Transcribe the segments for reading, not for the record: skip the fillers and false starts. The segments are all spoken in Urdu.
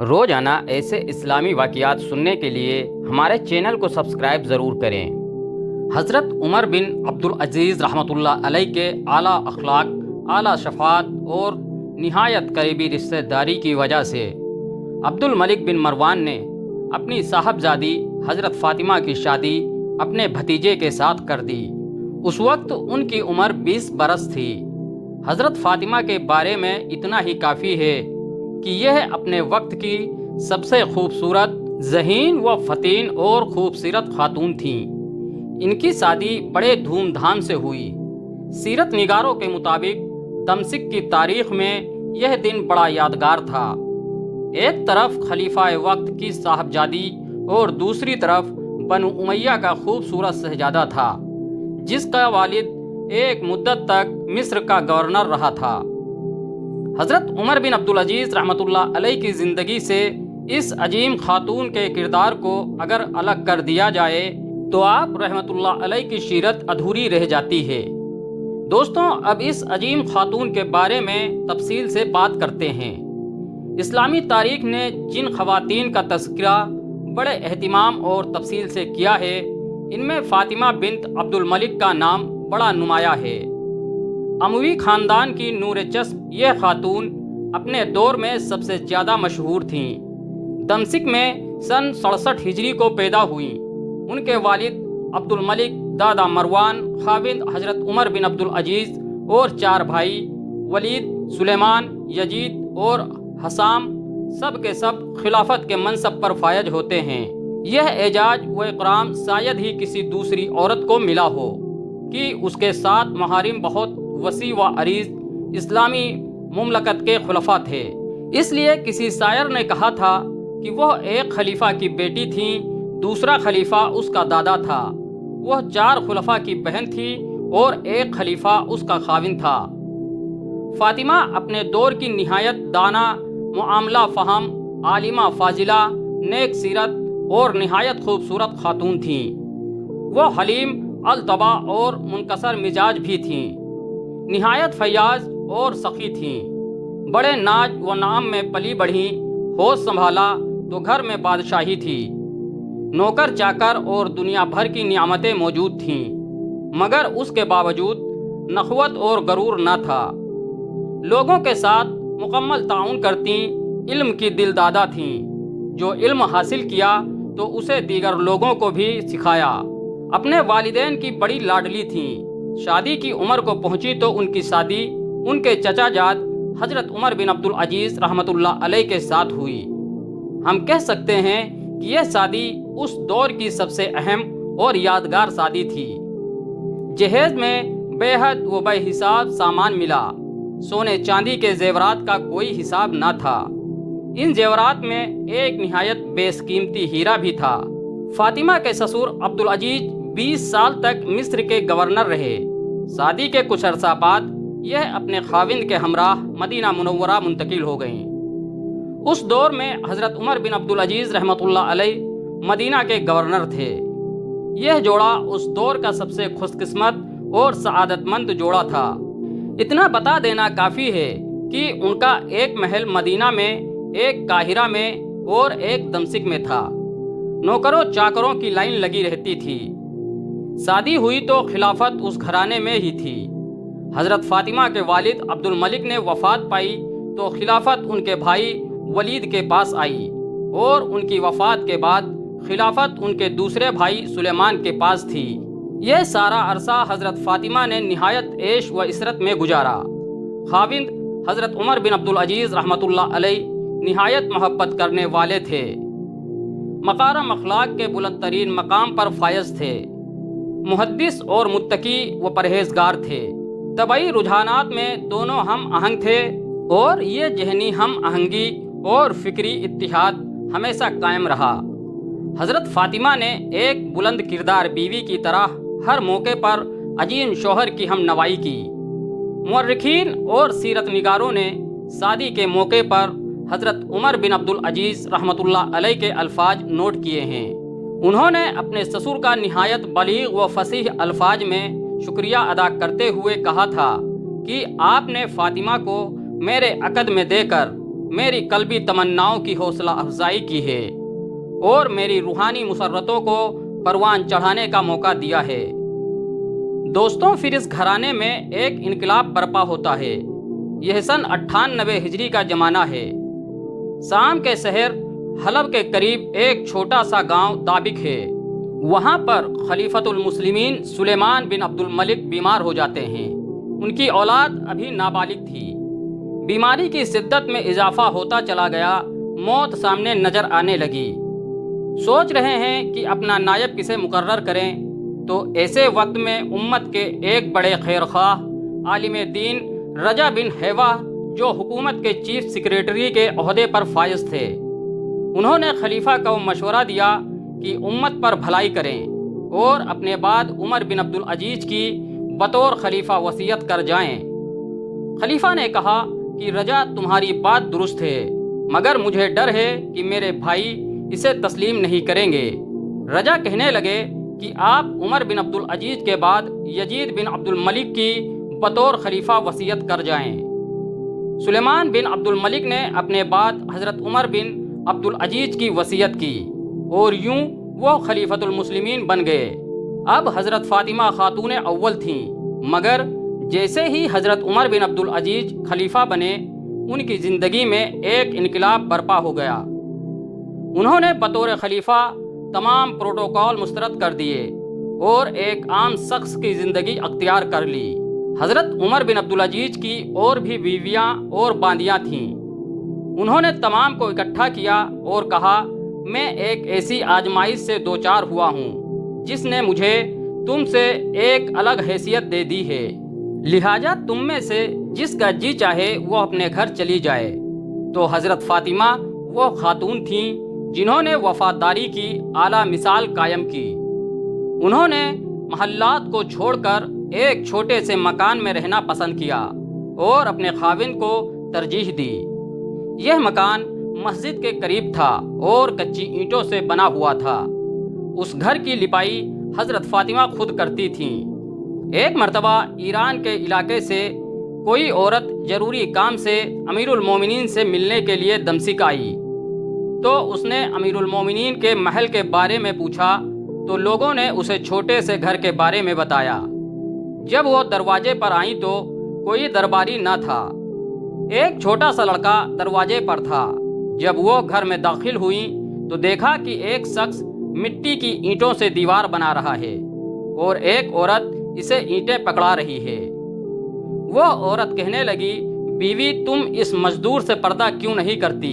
روزانہ ایسے اسلامی واقعات سننے کے لیے ہمارے چینل کو سبسکرائب ضرور کریں۔ حضرت عمر بن عبدالعزیز رحمۃ اللہ علیہ کے اعلیٰ اخلاق، اعلیٰ شفاعت اور نہایت قریبی رشتہ داری کی وجہ سے عبد الملک بن مروان نے اپنی صاحبزادی حضرت فاطمہ کی شادی اپنے بھتیجے کے ساتھ کر دی۔ اس وقت ان کی عمر 20 برس تھی۔ حضرت فاطمہ کے بارے میں اتنا ہی کافی ہے کہ یہ اپنے وقت کی سب سے خوبصورت، ذہین و فتین اور خوبصورت خاتون تھیں۔ ان کی شادی بڑے دھوم دھام سے ہوئی۔ سیرت نگاروں کے مطابق دمشق کی تاریخ میں یہ دن بڑا یادگار تھا۔ ایک طرف خلیفہ وقت کی صاحبزادی اور دوسری طرف بنو امیہ کا خوبصورت شہزادہ تھا، جس کا والد ایک مدت تک مصر کا گورنر رہا تھا۔ حضرت عمر بن عبدالعزیز رحمۃ اللہ علیہ کی زندگی سے اس عظیم خاتون کے کردار کو اگر الگ کر دیا جائے تو آپ رحمۃ اللہ علیہ کی سیرت ادھوری رہ جاتی ہے۔ دوستوں، اب اس عظیم خاتون کے بارے میں تفصیل سے بات کرتے ہیں۔ اسلامی تاریخ نے جن خواتین کا تذکرہ بڑے اہتمام اور تفصیل سے کیا ہے، ان میں فاطمہ بنت عبد الملک کا نام بڑا نمایاں ہے۔ اموی خاندان کی نور چشم یہ خاتون اپنے دور میں سب سے زیادہ مشہور تھیں۔ دمشق میں سن 67 ہجری کو پیدا ہوئیں۔ ان کے والد عبد الملک، دادا مروان، خاوند حضرت عمر بن عبدالعزیز اور 4 بھائی ولید، سلیمان، یزید اور حسام سب کے سب خلافت کے منصب پر فائز ہوتے ہیں۔ یہ اعزاز و اکرام شاید ہی کسی دوسری عورت کو ملا ہو کہ اس کے ساتھ محارم بہت وسیع و عریض اسلامی مملکت کے خلفاء تھے۔ اس لیے کسی شاعر نے کہا تھا کہ وہ ایک خلیفہ کی بیٹی تھیں، دوسرا خلیفہ اس کا دادا تھا، وہ 4 خلفاء کی بہن تھی اور ایک خلیفہ اس کا خاوند تھا۔ فاطمہ اپنے دور کی نہایت دانا، معاملہ فہم، عالمہ فاضلہ، نیک سیرت اور نہایت خوبصورت خاتون تھیں۔ وہ حلیم، الطبع اور منکسر مزاج بھی تھیں۔ نہایت فیاض اور سخی تھیں۔ بڑے ناز و نعم میں پلی بڑھی، ہوش سنبھالا تو گھر میں بادشاہی تھی۔ نوکر چاکر اور دنیا بھر کی نعمتیں موجود تھیں، مگر اس کے باوجود نخوت اور غرور نہ تھا۔ لوگوں کے ساتھ مکمل تعاون کرتیں، علم کی دل دادا تھیں۔ جو علم حاصل کیا تو اسے دیگر لوگوں کو بھی سکھایا۔ اپنے والدین کی بڑی لاڈلی تھیں۔ شادی کی عمر کو پہنچی تو ان کی شادی ان کے چچا جاد حضرت عمر بن عبدالعزیز رحمۃ اللہ علیہ کے ساتھ ہوئی۔ ہم کہہ سکتے ہیں کہ یہ شادی اس دور کی سب سے اہم اور یادگار شادی تھی۔ جہیز میں بے حد و بے حساب سامان ملا۔ سونے چاندی کے زیورات کا کوئی حساب نہ تھا۔ ان زیورات میں ایک نہایت بیش قیمتی ہیرا بھی تھا۔ فاطمہ کے سسر عبدالعزیز 20 سال تک مصر کے گورنر رہے۔ شادی کے کچھ عرصہ بعد یہ اپنے خاوند کے ہمراہ مدینہ منورہ منتقل ہو گئیں۔ اس دور میں حضرت عمر بن عبدالعزیز رحمۃ اللہ علیہ مدینہ کے گورنر تھے۔ یہ جوڑا اس دور کا سب سے خوش قسمت اور سعادت مند جوڑا تھا۔ اتنا بتا دینا کافی ہے کہ ان کا ایک محل مدینہ میں، ایک قاہرہ میں اور ایک دمشق میں تھا۔ نوکروں چاکروں کی لائن لگی رہتی تھی۔ شادی ہوئی تو خلافت اس گھرانے میں ہی تھی۔ حضرت فاطمہ کے والد عبد الملک نے وفات پائی تو خلافت ان کے بھائی ولید کے پاس آئی، اور ان کی وفات کے بعد خلافت ان کے دوسرے بھائی سلیمان کے پاس تھی۔ یہ سارا عرصہ حضرت فاطمہ نے نہایت عیش و عشرت میں گزارا۔ خاوند حضرت عمر بن عبدالعزیز رحمۃ اللہ علیہ نہایت محبت کرنے والے تھے۔ مکارم اخلاق کے بلند ترین مقام پر فائز تھے۔ محدث اور متقی و پرہیزگار تھے۔ طبعی رجحانات میں دونوں ہم آہنگ تھے، اور یہ ذہنی ہم آہنگی اور فکری اتحاد ہمیشہ قائم رہا۔ حضرت فاطمہ نے ایک بلند کردار بیوی کی طرح ہر موقع پر عظیم شوہر کی ہم نوائی کی۔ مورخین اور سیرت نگاروں نے شادی کے موقع پر حضرت عمر بن عبدالعزیز رحمۃ اللہ علیہ کے الفاظ نوٹ کیے ہیں۔ انہوں نے اپنے سسر کا نہایت بلیغ و فصیح الفاظ میں شکریہ ادا کرتے ہوئے کہا تھا کہ آپ نے فاطمہ کو میرے عقد میں دے کر میری قلبی تمناؤں کی حوصلہ افزائی کی ہے اور میری روحانی مسرتوں کو پروان چڑھانے کا موقع دیا ہے۔ دوستوں، پھر اس گھرانے میں ایک انقلاب برپا ہوتا ہے۔ یہ سن 98 ہجری کا زمانہ ہے۔ شام کے شہر حلب کے قریب ایک چھوٹا سا گاؤں دابق ہے۔ وہاں پر خلیفۃ المسلمین سلیمان بن عبد الملک بیمار ہو جاتے ہیں۔ ان کی اولاد ابھی نابالغ تھی۔ بیماری کی شدت میں اضافہ ہوتا چلا گیا، موت سامنے نظر آنے لگی۔ سوچ رہے ہیں کہ اپنا نائب کسے مقرر کریں، تو ایسے وقت میں امت کے ایک بڑے خیرخواہ عالم دین رجا بن حیوہ، جو حکومت کے چیف سیکریٹری کے عہدے پر فائز تھے، انہوں نے خلیفہ کو مشورہ دیا کہ امت پر بھلائی کریں اور اپنے بعد عمر بن عبد العزیز کی بطور خلیفہ وصیت کر جائیں۔ خلیفہ نے کہا کہ رجا، تمہاری بات درست ہے، مگر مجھے ڈر ہے کہ میرے بھائی اسے تسلیم نہیں کریں گے۔ رجا کہنے لگے کہ آپ عمر بن عبد العزیز کے بعد یزید بن عبد الملک کی بطور خلیفہ وصیت کر جائیں۔ سلیمان بن عبد الملک نے اپنے بعد حضرت عمر بن عبد العزیز کی وصیت کی اور یوں وہ خلیفۃ المسلمین بن گئے۔ اب حضرت فاطمہ خاتون اول تھیں، مگر جیسے ہی حضرت عمر بن عبد العزیز خلیفہ بنے، ان کی زندگی میں ایک انقلاب برپا ہو گیا۔ انہوں نے بطور خلیفہ تمام پروٹوکول مسترد کر دیے اور ایک عام شخص کی زندگی اختیار کر لی۔ حضرت عمر بن عبد العزیز کی اور بھی بیویاں اور باندیاں تھیں۔ انہوں نے تمام کو اکٹھا کیا اور کہا، میں ایک ایسی آزمائش سے دوچار ہوا ہوں جس نے مجھے تم سے ایک الگ حیثیت دے دی ہے، لہٰذا تم میں سے جس کا جی چاہے وہ اپنے گھر چلی جائے۔ تو حضرت فاطمہ وہ خاتون تھیں جنہوں نے وفاداری کی اعلیٰ مثال قائم کی۔ انہوں نے محلات کو چھوڑ کر ایک چھوٹے سے مکان میں رہنا پسند کیا اور اپنے خاوند کو ترجیح دی۔ یہ مکان مسجد کے قریب تھا اور کچی اینٹوں سے بنا ہوا تھا۔ اس گھر کی لپائی حضرت فاطمہ خود کرتی تھیں۔ ایک مرتبہ ایران کے علاقے سے کوئی عورت ضروری کام سے امیر المومنین سے ملنے کے لیے دمشق آئی، تو اس نے امیر المومنین کے محل کے بارے میں پوچھا تو لوگوں نے اسے چھوٹے سے گھر کے بارے میں بتایا۔ جب وہ دروازے پر آئیں تو کوئی درباری نہ تھا، ایک چھوٹا سا لڑکا دروازے پر تھا۔ جب وہ گھر میں داخل ہوئیں تو دیکھا کہ ایک شخص مٹی کی اینٹوں سے دیوار بنا رہا ہے اور ایک عورت اسے اینٹیں پکڑا رہی ہے۔ وہ عورت کہنے لگی، بیوی تم اس مزدور سے پردہ کیوں نہیں کرتی؟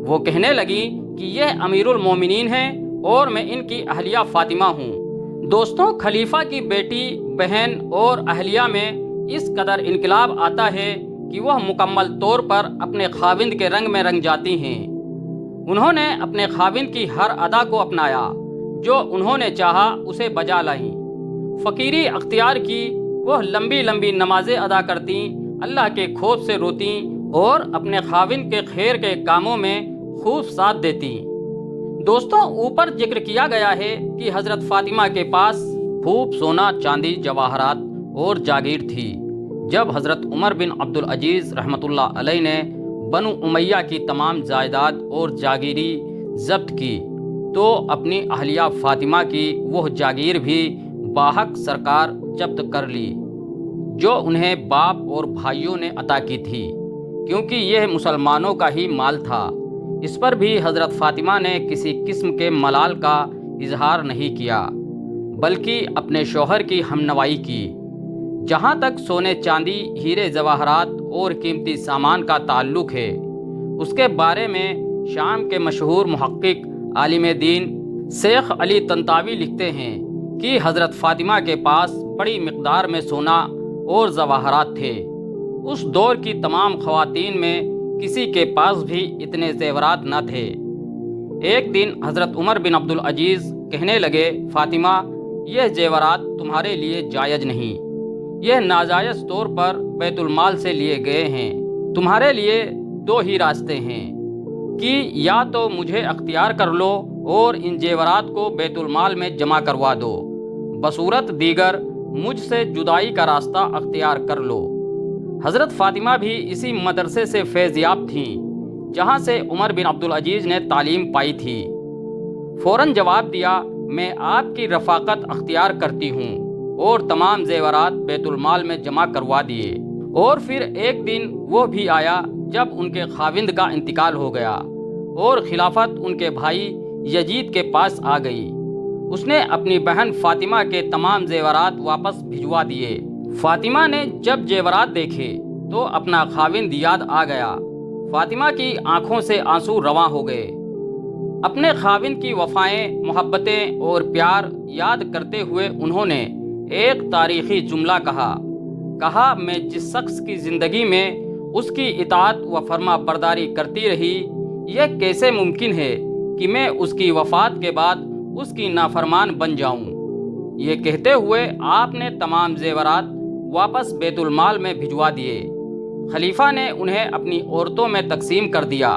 وہ کہنے لگی کہ یہ امیر المومنین ہیں اور میں ان کی اہلیہ فاطمہ ہوں۔ دوستوں، خلیفہ کی بیٹی، بہن اور اہلیہ میں اس قدر انقلاب آتا ہے کہ وہ مکمل طور پر اپنے خاوند کے رنگ میں رنگ جاتی ہیں۔ انہوں نے اپنے خاوند کی ہر ادا کو اپنایا، جو انہوں نے چاہا اسے بجا لائیں۔ فقیری اختیار کی، وہ لمبی لمبی نمازیں ادا کرتیں، اللہ کے خوف سے روتیں اور اپنے خاوند کے خیر کے کاموں میں خوب ساتھ دیتیں۔ دوستوں، اوپر ذکر کیا گیا ہے کہ حضرت فاطمہ کے پاس خوب سونا، چاندی، جواہرات اور جاگیر تھی۔ جب حضرت عمر بن عبد العزیز رحمۃ اللہ علیہ نے بنو امیہ کی تمام جائیداد اور جاگیری ضبط کی تو اپنی اہلیہ فاطمہ کی وہ جاگیر بھی باحق سرکار ضبط کر لی، جو انہیں باپ اور بھائیوں نے عطا کی تھی، کیونکہ یہ مسلمانوں کا ہی مال تھا۔ اس پر بھی حضرت فاطمہ نے کسی قسم کے ملال کا اظہار نہیں کیا، بلکہ اپنے شوہر کی ہمنوائی کی۔ جہاں تک سونے، چاندی، ہیرے، جواہرات اور قیمتی سامان کا تعلق ہے، اس کے بارے میں شام کے مشہور محقق عالم دین شیخ علی طنطاوی لکھتے ہیں کہ حضرت فاطمہ کے پاس بڑی مقدار میں سونا اور جواہرات تھے۔ اس دور کی تمام خواتین میں کسی کے پاس بھی اتنے زیورات نہ تھے۔ ایک دن حضرت عمر بن عبد العزیز کہنے لگے، فاطمہ، یہ زیورات تمہارے لیے جائز نہیں، یہ ناجائز طور پر بیت المال سے لیے گئے ہیں۔ تمہارے لیے دو ہی راستے ہیں کہ یا تو مجھے اختیار کر لو اور ان زیورات کو بیت المال میں جمع کروا دو، بصورت دیگر مجھ سے جدائی کا راستہ اختیار کر لو۔ حضرت فاطمہ بھی اسی مدرسے سے فیض یاب تھیں۔ جہاں سے عمر بن عبدالعزیز نے تعلیم پائی تھی۔ فوراً جواب دیا، میں آپ کی رفاقت اختیار کرتی ہوں، اور تمام زیورات بیت المال میں جمع کروا دیے۔ اور پھر ایک دن وہ بھی آیا جب ان کے خاوند کا انتقال ہو گیا اور خلافت ان کے بھائی یزید کے پاس آ گئی۔ اس نے اپنی بہن فاطمہ کے تمام زیورات واپس بھجوا دیے۔ فاطمہ نے جب زیورات دیکھے تو اپنا خاوند یاد آ گیا۔ فاطمہ کی آنکھوں سے آنسو رواں ہو گئے۔ اپنے خاوند کی وفائیں، محبتیں اور پیار یاد کرتے ہوئے انہوں نے ایک تاریخی جملہ کہا، میں جس شخص کی زندگی میں اس کی اطاعت و فرما برداری کرتی رہی، یہ کیسے ممکن ہے کہ میں اس کی وفات کے بعد اس کی نافرمان بن جاؤں۔ یہ کہتے ہوئے آپ نے تمام زیورات واپس بیت المال میں بھجوا دیے۔ خلیفہ نے انہیں اپنی عورتوں میں تقسیم کر دیا۔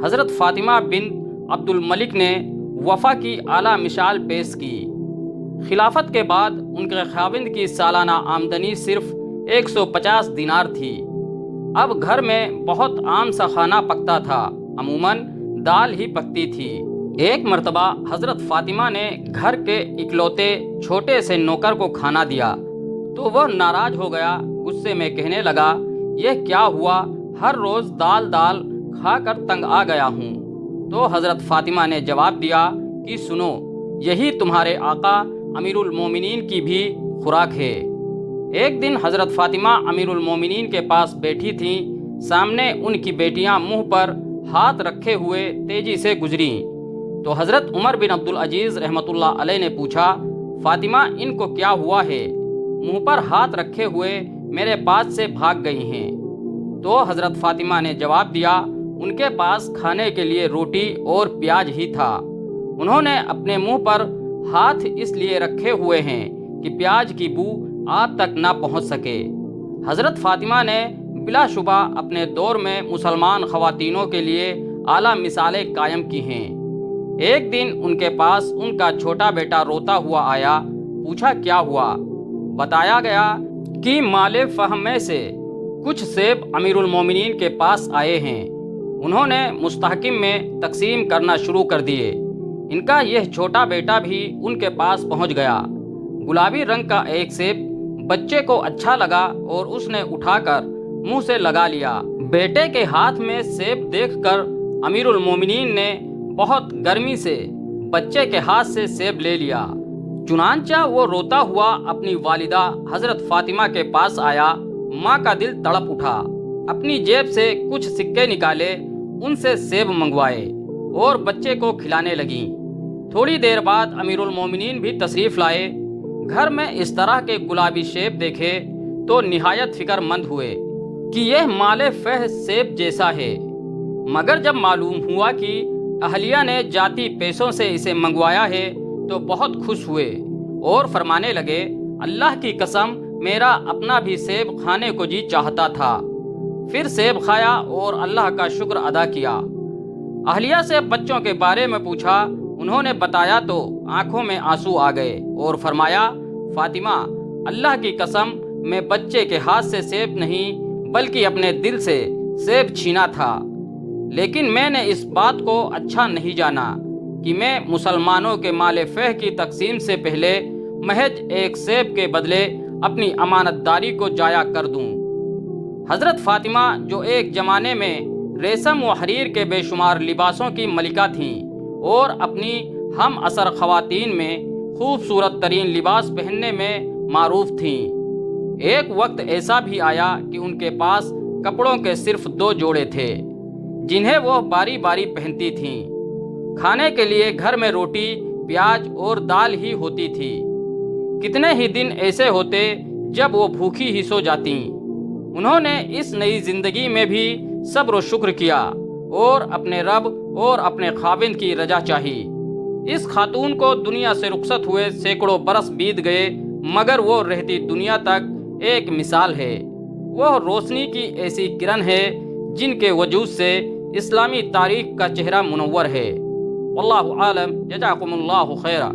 حضرت فاطمہ بنت عبد الملک نے وفا کی اعلیٰ مثال پیش کی۔ خلافت کے بعد ان کے خاوند کی سالانہ آمدنی صرف 150 دینار تھی۔ اب گھر میں بہت عام سا کھانا پکتا تھا، عموماً دال ہی پکتی تھی۔ ایک مرتبہ حضرت فاطمہ نے گھر کے اکلوتے چھوٹے سے نوکر کو کھانا دیا تو وہ ناراض ہو گیا، غصے میں کہنے لگا، یہ کیا ہوا، ہر روز دال کھا کر تنگ آ گیا ہوں۔ تو حضرت فاطمہ نے جواب دیا کہ سنو، یہی تمہارے آقا امیر المومنین کی بھی خوراک ہے۔ ایک دن حضرت فاطمہ امیر المومنین کے پاس بیٹھی تھیں، سامنے ان کی بیٹیاں منہ پر ہاتھ رکھے ہوئے تیزی سے گزریں تو حضرت عمر بن عبدالعزیز رحمۃ اللہ علیہ نے پوچھا، فاطمہ ان کو کیا ہوا ہے، منہ پر ہاتھ رکھے ہوئے میرے پاس سے بھاگ گئی ہیں؟ تو حضرت فاطمہ نے جواب دیا، ان کے پاس کھانے کے لیے روٹی اور پیاز ہی تھا، انہوں نے اپنے منہ پر ہاتھ اس لیے رکھے ہوئے ہیں کہ پیاز کی بو آپ تک نہ پہنچ سکے۔ حضرت فاطمہ نے بلا شبہ اپنے دور میں مسلمان خواتینوں کے لیے اعلیٰ مثالیں قائم کی ہیں۔ ایک دن ان کے پاس ان کا چھوٹا بیٹا روتا ہوا آیا، پوچھا کیا ہوا؟ بتایا گیا کہ مال فہم میں سے کچھ سیب امیر المومنین کے پاس آئے ہیں، انہوں نے مستحکم میں تقسیم کرنا شروع کر دیے۔ ان کا یہ چھوٹا بیٹا بھی ان کے پاس پہنچ گیا۔ گلابی رنگ کا ایک سیب بچے کو اچھا لگا اور اس نے اٹھا کر منہ سے لگا لیا۔ بیٹے کے ہاتھ میں سیب دیکھ کر امیر المومنین نے بہت گرمی سے بچے کے ہاتھ سے سیب لے لیا۔ چنانچہ وہ روتا ہوا اپنی والدہ حضرت فاطمہ کے پاس آیا۔ ماں کا دل تڑپ اٹھا، اپنی جیب سے کچھ سکے نکالے، ان سے سیب منگوائے اور بچے کو کھلانے لگیں۔ تھوڑی دیر بعد امیر المومنین بھی تشریف لائے۔ گھر میں اس طرح کے گلابی سیب دیکھے تو نہایت فکر مند ہوئے کہ یہ مال فہ سیب جیسا ہے، مگر جب معلوم ہوا کہ اہلیہ نے ذاتی پیسوں سے اسے منگوایا ہے تو بہت خوش ہوئے اور فرمانے لگے، اللہ کی قسم میرا اپنا بھی سیب کھانے کو جی چاہتا تھا۔ پھر سیب کھایا اور اللہ کا شکر ادا کیا۔ اہلیہ سے بچوں کے بارے میں پوچھا، انہوں نے بتایا تو آنکھوں میں آنسو آ گئے اور فرمایا، فاطمہ اللہ کی قسم میں بچے کے ہاتھ سے سیب نہیں بلکہ اپنے دل سے سیب چھینا تھا، لیکن میں نے اس بات کو اچھا نہیں جانا کہ میں مسلمانوں کے مال فہ کی تقسیم سے پہلے محض ایک سیب کے بدلے اپنی امانت داری کو ضائع کر دوں۔ حضرت فاطمہ جو ایک زمانے میں ریشم و حریر کے بے شمار لباسوں کی ملکہ تھیں اور اپنی ہم عصر خواتین میں خوبصورت ترین لباس پہننے میں معروف تھیں، ایک وقت ایسا بھی آیا کہ ان کے پاس کپڑوں کے صرف 2 جوڑے تھے جنہیں وہ باری باری پہنتی تھیں۔ کھانے کے لیے گھر میں روٹی، پیاز اور دال ہی ہوتی تھی۔ کتنے ہی دن ایسے ہوتے جب وہ بھوکی ہی سو جاتیں۔ انہوں نے اس نئی زندگی میں بھی صبر و شکر کیا اور اپنے رب اور اپنے خاوند کی رضا چاہی۔ اس خاتون کو دنیا سے رخصت ہوئے سینکڑوں برس بیت گئے، مگر وہ رہتی دنیا تک ایک مثال ہے۔ وہ روشنی کی ایسی کرن ہے جن کے وجود سے اسلامی تاریخ کا چہرہ منور ہے۔ واللہ عالم، جزاکم اللہ خیرا۔